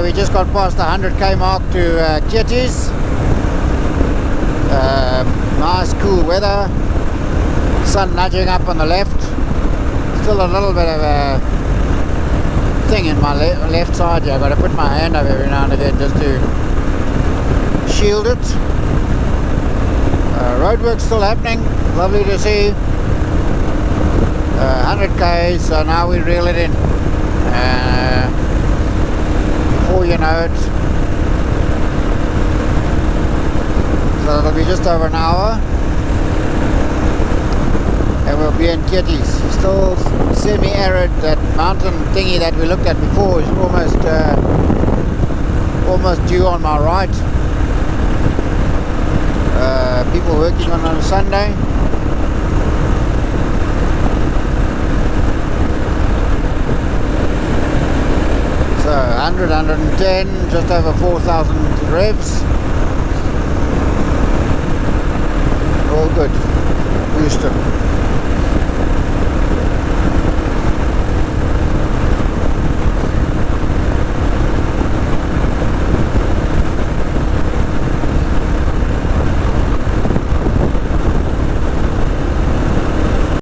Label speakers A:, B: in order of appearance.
A: Okay, we just got past the 100k mark to Keeties. Nice cool weather, sun nudging up on the left. Still a little bit of a thing in my left side here. I've got to put my hand up every now and again just to shield it. Roadwork's still happening, lovely to see. 100k, so now we reel it in. Before you know it, so it'll be just over an hour and we'll be in Keeties. Still semi-arid. That mountain thingy that we looked at before is almost due on my right. People working on a Sunday. So 100, 110, just over 4,000 revs. All good. Houston.